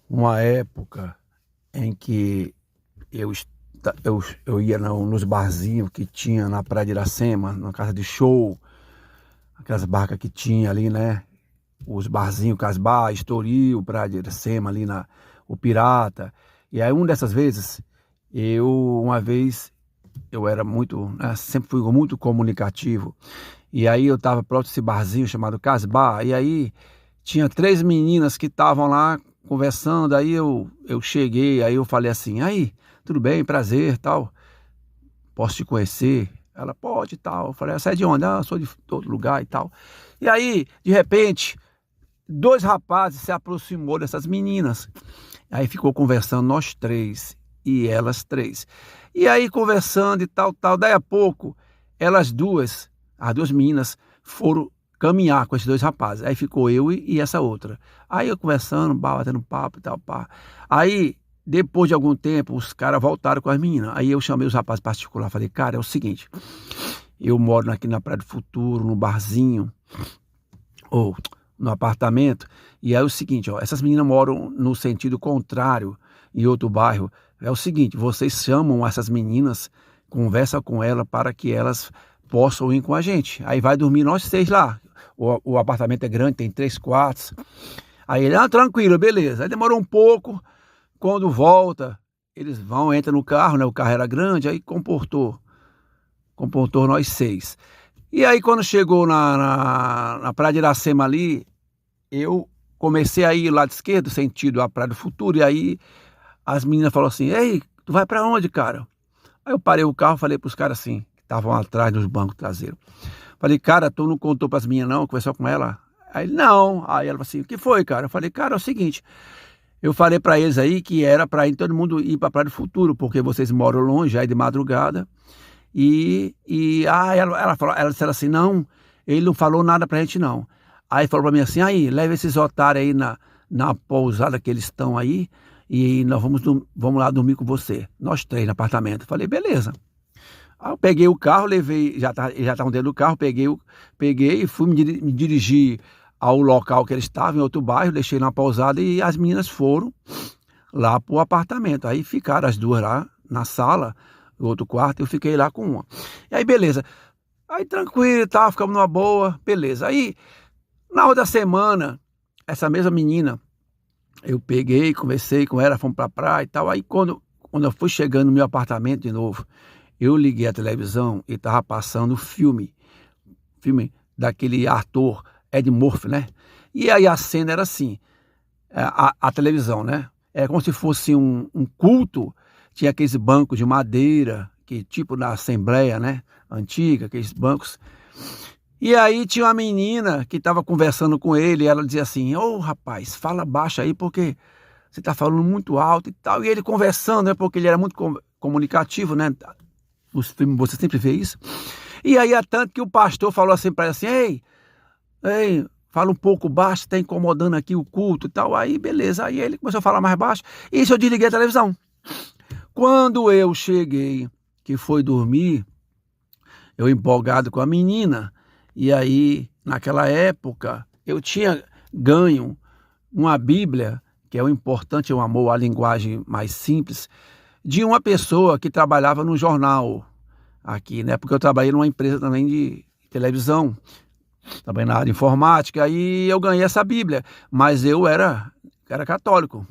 uma época em que eu ia nos barzinhos que tinha na Praia de Iracema, na casa de show, aquelas barracas que tinha ali, né? Os barzinhos, Casbar, Estoril, Praia de Iracema, o Pirata. E aí, uma dessas vezes, uma vez, eu era muito, né, sempre fui muito comunicativo. E aí eu tava próximo desse barzinho chamado Casbar, e aí tinha três meninas que estavam lá conversando, aí eu cheguei, aí eu falei assim, aí, tudo bem, prazer, tal, posso te conhecer? Ela, pode, tal. Eu falei, você é de onde? Ah, eu sou de todo lugar e tal. E aí, de repente, dois rapazes se aproximou dessas meninas. Aí ficou conversando nós três e elas três. E aí conversando e tal, tal. Daí a pouco, as duas meninas, foram caminhar com esses dois rapazes. Aí ficou eu e essa outra. Aí eu conversando, batendo papo e tal, pá. Aí, depois de algum tempo, os caras voltaram com as meninas. Aí eu chamei os rapazes particular, falei, cara, é o seguinte, eu moro aqui na Praia do Futuro, no barzinho, ou no apartamento, e é o seguinte, ó, essas meninas moram no sentido contrário, em outro bairro. É o seguinte, vocês chamam essas meninas, conversa com elas para que elas possam ir com a gente. Aí vai dormir nós seis lá. O apartamento é grande, tem 3 quartos. Aí ele, tranquilo, beleza. Aí demorou um pouco, quando volta, eles vão, entram no carro, né? O carro era grande, aí comportou nós seis. E aí quando chegou na Praia de Iracema ali, eu comecei a ir lado esquerdo, sentido a Praia do Futuro, e aí as meninas falaram assim, ei, tu vai pra onde, cara? Aí eu parei o carro e falei pros caras assim, que estavam atrás dos bancos traseiros. Falei, cara, tu não contou pras meninas não, conversou com ela? Aí ele, não. Aí ela falou assim, o que foi, cara? Eu falei, cara, é o seguinte, eu falei pra eles aí que era pra ir todo mundo ir pra Praia do Futuro, porque vocês moram longe, aí de madrugada. Ela disse assim, não, ele não falou nada pra gente não. Aí falou pra mim assim, aí, leva esses otários aí na pousada que eles estão aí, e nós vamos lá dormir com você. Nós três no apartamento. Falei, beleza. Aí eu peguei o carro, levei, já estavam dentro do carro, peguei e fui me dirigir ao local que eles estavam, em outro bairro, deixei na pousada e as meninas foram lá pro apartamento. Aí ficaram as duas lá na sala, no outro quarto, eu fiquei lá com uma. E aí, beleza. Aí, tranquilo, tá, ficamos numa boa, beleza. Aí, na outra semana, essa mesma menina, eu peguei, conversei com ela, fomos pra praia e tal. Aí, quando eu fui chegando no meu apartamento de novo, eu liguei a televisão e tava passando filme daquele ator Ed Murphy, né? E aí a cena era assim, a televisão, né? É como se fosse um culto, tinha aqueles bancos de madeira, que tipo na Assembleia, né? Antiga, aqueles bancos. E aí tinha uma menina que estava conversando com ele, e ela dizia assim, ô rapaz, fala baixo aí, porque você está falando muito alto e tal. E ele conversando, né? Porque ele era muito comunicativo, né? Os filmes, você sempre vê isso. E aí, é tanto que o pastor falou assim para ele assim, ei, fala um pouco baixo, está incomodando aqui o culto e tal. Aí, beleza. Aí ele começou a falar mais baixo. E isso eu desliguei a televisão. Quando eu cheguei, que foi dormir, eu empolgado com a menina, e aí, naquela época, eu tinha ganho uma Bíblia, que é o importante, é o amor, a linguagem mais simples, de uma pessoa que trabalhava no jornal aqui, né? Porque eu trabalhei numa empresa também de televisão, também na área de informática, aí eu ganhei essa Bíblia, mas eu era católico,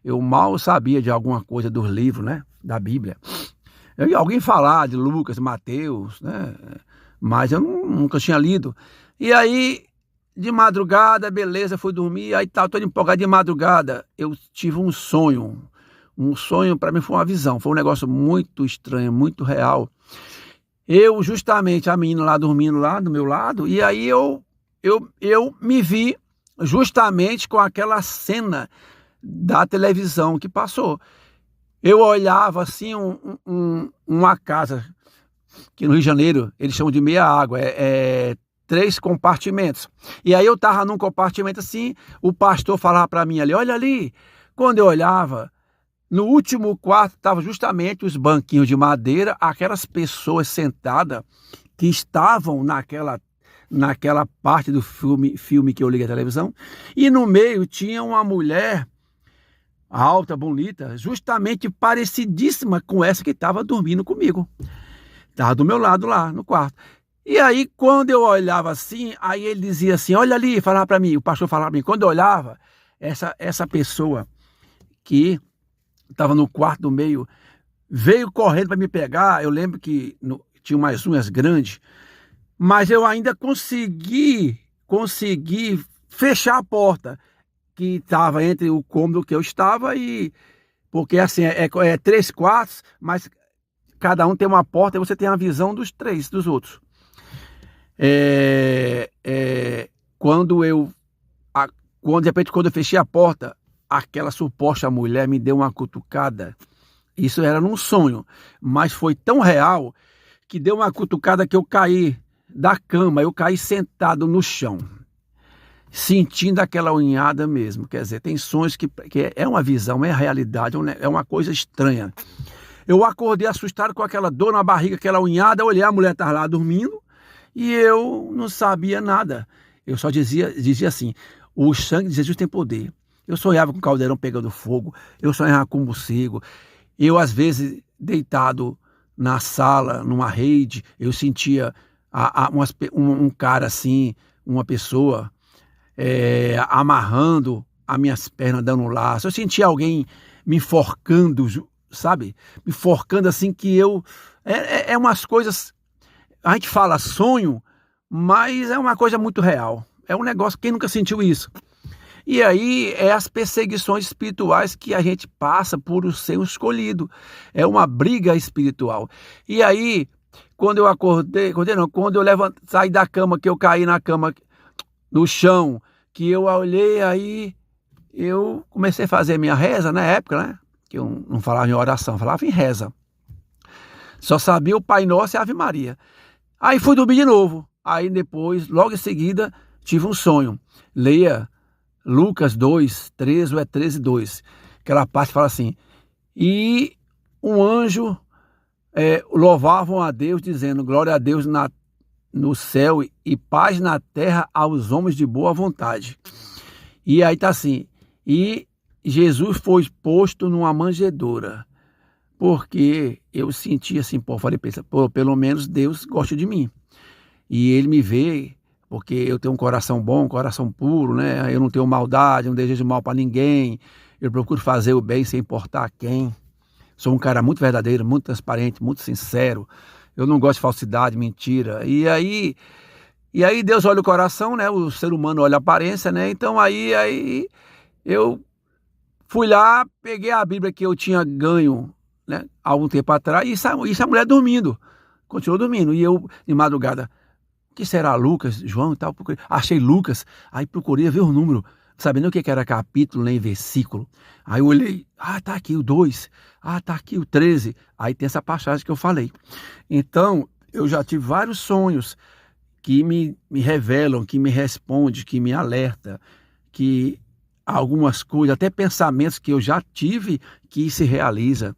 eu mal sabia de alguma coisa dos livros, né? Da Bíblia. Eu ia alguém falar de Lucas, Mateus, né? Mas eu nunca tinha lido. E aí, de madrugada, beleza, fui dormir, aí estava todo empolgado de madrugada. Eu tive um sonho. Um sonho, para mim, foi uma visão. Foi um negócio muito estranho, muito real. Eu, justamente, a menina lá dormindo lá do meu lado, e aí eu me vi justamente com aquela cena da televisão que passou. Eu olhava assim uma casa, que no Rio de Janeiro eles chamam de meia água, 3 compartimentos. E aí eu estava num compartimento assim, o pastor falava para mim ali, olha ali. Quando eu olhava, no último quarto estavam justamente os banquinhos de madeira, aquelas pessoas sentadas que estavam naquela parte do filme que eu liguei a televisão. E no meio tinha uma mulher alta, bonita, justamente parecidíssima com essa que estava dormindo comigo. Estava do meu lado lá no quarto. E aí, quando eu olhava assim, aí ele dizia assim, olha ali, falava para mim, o pastor falava para mim, quando eu olhava, essa pessoa que estava no quarto do meio, veio correndo para me pegar. Eu lembro que tinha umas unhas grandes, mas eu ainda consegui fechar a porta que estava entre o cômodo que eu estava e... Porque assim, é 3 quartos, mas cada um tem uma porta e você tem a visão dos outros. Quando de repente, quando eu fechei a porta, aquela suposta mulher me deu uma cutucada. Isso era num sonho, mas foi tão real que deu uma cutucada que eu caí da cama, eu caí sentado no chão, sentindo aquela unhada mesmo. Quer dizer, tem sonhos que é uma visão, é realidade, é uma coisa estranha. Eu acordei assustado com aquela dor na barriga, aquela unhada, eu olhei, a mulher estava lá dormindo e eu não sabia nada. Eu só dizia assim, o sangue de Jesus tem poder. Eu sonhava com o caldeirão pegando fogo, eu sonhava com um morcego. Eu, às vezes, deitado na sala, numa rede, eu sentia um cara assim, uma pessoa amarrando as minhas pernas, dando um laço. Eu sentia alguém me enforcando, sabe? Me enforcando assim que eu... É umas coisas... A gente fala sonho, mas é uma coisa muito real. É um negócio, quem nunca sentiu isso? E aí é as perseguições espirituais que a gente passa por ser um escolhido. É uma briga espiritual. E aí, quando eu quando eu saí da cama, que eu caí na cama, no chão, que eu olhei, aí eu comecei a fazer minha reza na época, né? Que eu não falava em oração, falava em reza. Só sabia o Pai Nosso e a Ave Maria. Aí fui dormir de novo. Aí depois, logo em seguida, tive um sonho. Leia Lucas 2, 13 ou 13, 2. Aquela parte fala assim, e um anjo louvavam a Deus, dizendo, glória a Deus no céu e paz na terra aos homens de boa vontade. E aí tá assim, e Jesus foi posto numa manjedoura, porque eu senti assim, falei, pelo menos Deus gosta de mim. E ele me vê, porque eu tenho um coração bom, um coração puro, né? Eu não tenho maldade, não desejo mal para ninguém. Eu procuro fazer o bem sem importar quem. Sou um cara muito verdadeiro, muito transparente, muito sincero. Eu não gosto de falsidade, mentira. E aí Deus olha o coração, né? O ser humano olha a aparência, né? Então aí eu fui lá, peguei a Bíblia que eu tinha ganho, né, há algum tempo atrás, e essa mulher dormindo. Continuou dormindo. E eu, de madrugada, que será Lucas, João e tal, achei Lucas, aí procurei ver o número, não sabia nem o que era capítulo nem versículo. Aí eu olhei, tá aqui o 2, tá aqui o 13, aí tem essa passagem que eu falei. Então, eu já tive vários sonhos que me revelam, que me respondem, que me alerta, que algumas coisas, até pensamentos que eu já tive, que se realiza.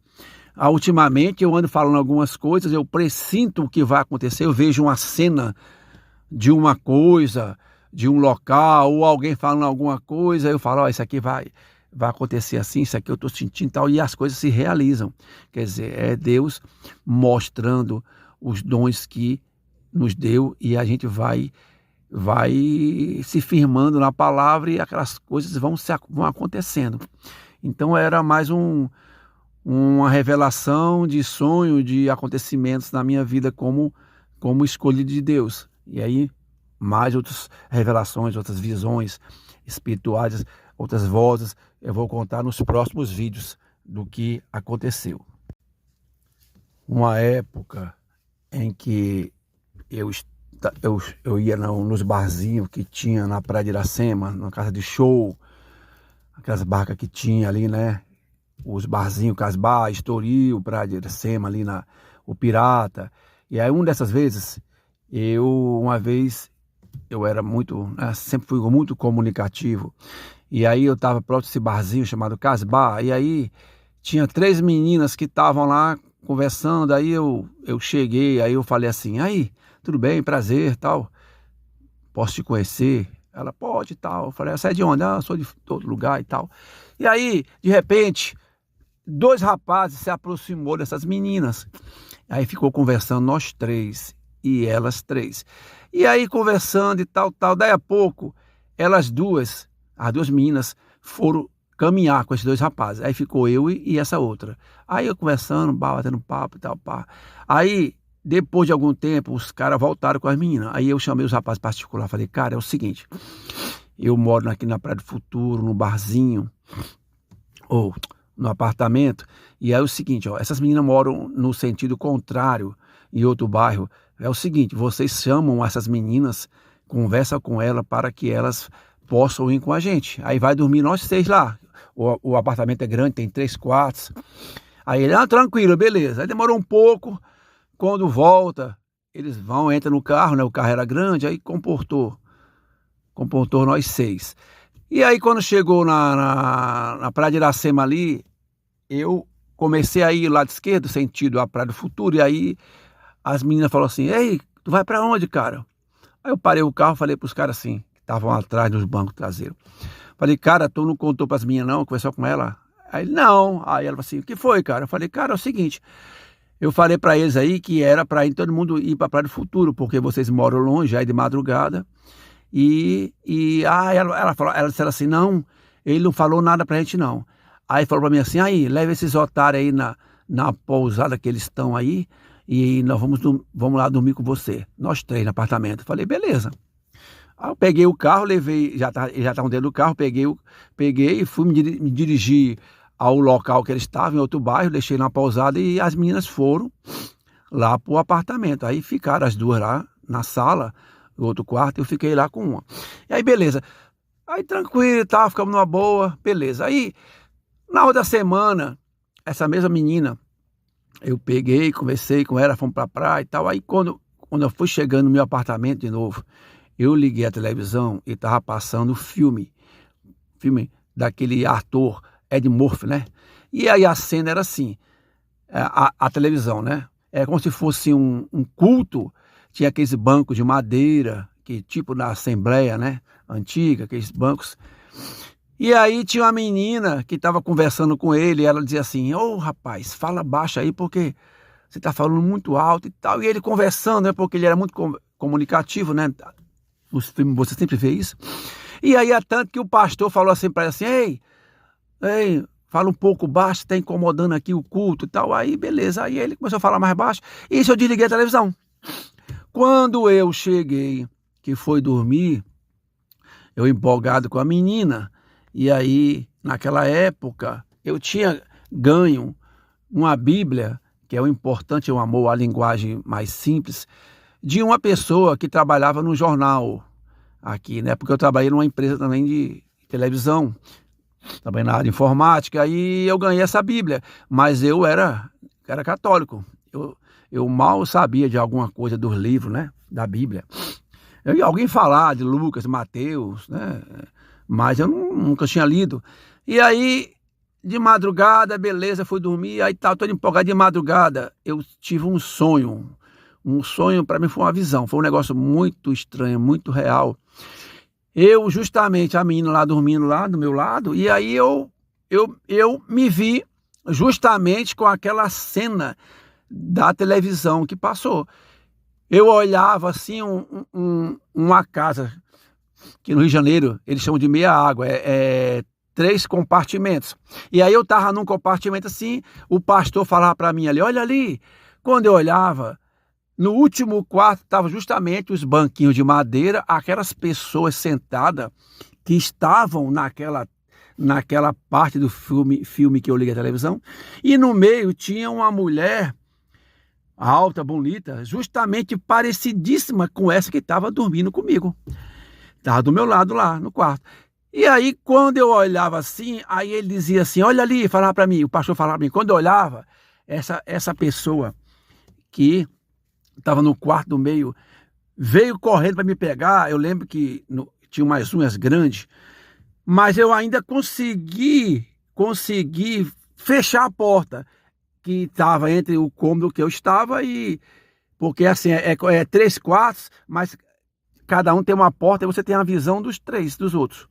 Ultimamente eu ando falando algumas coisas, eu pressinto o que vai acontecer, eu vejo uma cena de uma coisa, de um local, ou alguém falando alguma coisa, eu falo, isso aqui vai acontecer assim, isso aqui eu estou sentindo e tal, e as coisas se realizam. Quer dizer, é Deus mostrando os dons que nos deu e a gente vai se firmando na palavra e aquelas coisas vão acontecendo. Então era mais uma revelação de sonho, de acontecimentos na minha vida como escolhido de Deus. E aí, mais outras revelações, outras visões espirituais, outras vozes, eu vou contar nos próximos vídeos do que aconteceu. Uma época em que eu ia nos barzinhos que tinha na Praia de Iracema, na casa de show, aquelas barcas que tinha ali, né? Os barzinhos, Casbar, Estoril, Praia de Iracema, ali o Pirata. E aí, uma dessas vezes, uma vez, eu era sempre fui muito comunicativo. E aí eu estava próximo desse barzinho chamado Casbar. E aí tinha 3 meninas que estavam lá conversando. Aí eu cheguei, aí eu falei assim, aí, tudo bem, prazer, tal. Posso te conhecer? Ela, pode e tal. Eu falei, você é de onde? Ah, eu sou de todo lugar e tal. E aí, de repente, dois rapazes se aproximou dessas meninas. Aí ficou conversando nós três e elas três. E aí conversando e tal, tal. Daí a pouco, elas duas, as duas meninas, foram caminhar com esses dois rapazes. Aí ficou eu e essa outra. Aí eu conversando, batendo papo e tal, pá. Aí, depois de algum tempo, os caras voltaram com as meninas. Aí eu chamei os rapazes particular, falei, cara, é o seguinte, eu moro aqui na Praia do Futuro, no barzinho, ou no apartamento, e é o seguinte, ó, essas meninas moram no sentido contrário, em outro bairro. É o seguinte, vocês chamam essas meninas, conversa com elas para que elas possam ir com a gente. Aí vai dormir nós seis lá. O apartamento é grande, tem 3 quartos. Aí ele, tranquilo, beleza. Aí demorou um pouco, quando volta, eles vão, entram no carro, né? O carro era grande, aí comportou nós seis. E aí quando chegou na Praia de Iracema ali, eu comecei a ir lá lado esquerdo, sentido a Praia do Futuro, e aí as meninas falaram assim, ei, tu vai pra onde, cara? Aí eu parei o carro, falei pros caras assim, que estavam atrás dos bancos traseiros. Falei, cara, tu não contou pras meninas não, conversou com ela? Aí ele, não. Aí ela falou assim, o que foi, cara? Eu falei, cara, é o seguinte, eu falei pra eles aí que era pra ir, todo mundo ir pra Praia do Futuro, porque vocês moram longe, aí de madrugada. Ela disse assim, não, ele não falou nada pra gente não. Aí falou pra mim assim, aí, leva esses otários aí na pousada que eles estão aí, e nós vamos lá dormir com você. Nós três no apartamento. Falei, beleza. Aí eu peguei o carro, levei, já estavam dentro do carro, peguei e fui me dirigir ao local que eles estavam, em outro bairro, deixei na pousada e as meninas foram lá pro apartamento. Aí ficaram as duas lá na sala, no outro quarto, eu fiquei lá com uma. E aí, beleza. Aí, tranquilo e tal, ficamos numa boa, beleza. Aí, na outra semana, essa mesma menina, eu peguei, conversei com ela, fomos pra praia e tal. Aí, quando eu fui chegando no meu apartamento de novo, eu liguei a televisão e tava passando filme daquele ator Ed Murphy, né? E aí a cena era assim, a televisão, né? É como se fosse um culto, tinha aqueles bancos de madeira, que tipo na Assembleia, né? Antiga, aqueles bancos. E aí tinha uma menina que estava conversando com ele, e ela dizia assim, ô rapaz, fala baixo aí, porque você está falando muito alto e tal. E ele conversando, né? Porque ele era muito comunicativo, né? Nos filmes você sempre vê isso. E aí é tanto que o pastor falou assim para ele assim, ei, fala um pouco baixo, está incomodando aqui o culto e tal. Aí beleza, aí ele começou a falar mais baixo. E isso eu desliguei a televisão. Quando eu cheguei, que foi dormir, eu empolgado com a menina, e aí naquela época eu tinha ganho uma Bíblia, que é o importante, é o amor, a linguagem mais simples, de uma pessoa que trabalhava no jornal aqui, né? Porque eu trabalhei numa empresa também de televisão, trabalhei na área de informática, aí eu ganhei essa Bíblia, mas eu era católico, eu mal sabia de alguma coisa dos livros, né? Da Bíblia. Eu ia alguém falar de Lucas, Mateus, né? Mas eu nunca tinha lido. E aí, de madrugada, beleza, fui dormir, aí estava todo empolgado. De madrugada, eu tive um sonho. Um sonho, para mim, foi uma visão. Foi um negócio muito estranho, muito real. Eu, justamente, a menina lá dormindo lá do meu lado, e aí eu me vi justamente com aquela cena da televisão que passou. Eu olhava assim uma casa, que no Rio de Janeiro eles chamam de meia água, 3 compartimentos. E aí eu estava num compartimento assim, o pastor falava para mim ali, olha ali. Quando eu olhava, no último quarto estavam justamente os banquinhos de madeira, aquelas pessoas sentadas que estavam naquela parte do filme que eu liguei a televisão, e no meio tinha uma mulher alta, bonita, justamente parecidíssima com essa que estava dormindo comigo. Estava do meu lado lá no quarto. E aí, quando eu olhava assim, aí ele dizia assim, olha ali, falava para mim, o pastor falava para mim, quando eu olhava, essa pessoa que estava no quarto do meio, veio correndo para me pegar. Eu lembro que tinha umas unhas grandes, mas eu ainda consegui fechar a porta que estava entre o cômodo que eu estava porque assim, 3 quartos, mas cada um tem uma porta e você tem a visão dos três, dos outros.